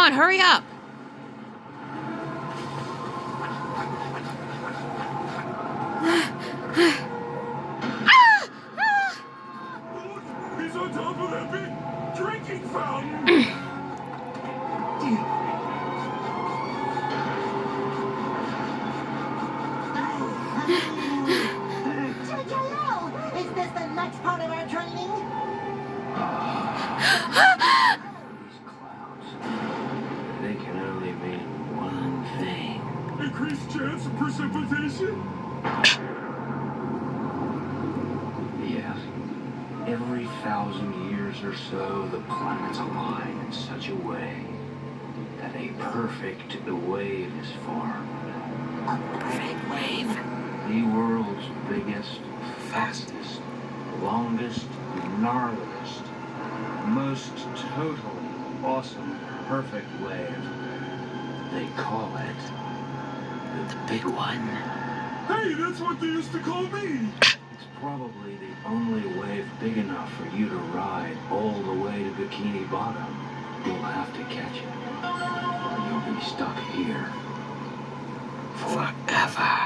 on, hurry up. He's on top of that big drinking fountain. Hello! Is this the next part of our training? These clouds, they can only mean one thing. Increased chance of precipitation? Yes. Every 1,000 years or so, the planets align in such a way that a perfect wave is formed. A perfect wave? The world's biggest, fastest, longest, gnarliest, most totally awesome, perfect wave. They call it the Big One. Hey, that's what they used to call me. It's probably the only wave big enough for you to ride all the way to Bikini Bottom. You'll have to catch it, or you'll be stuck here forever.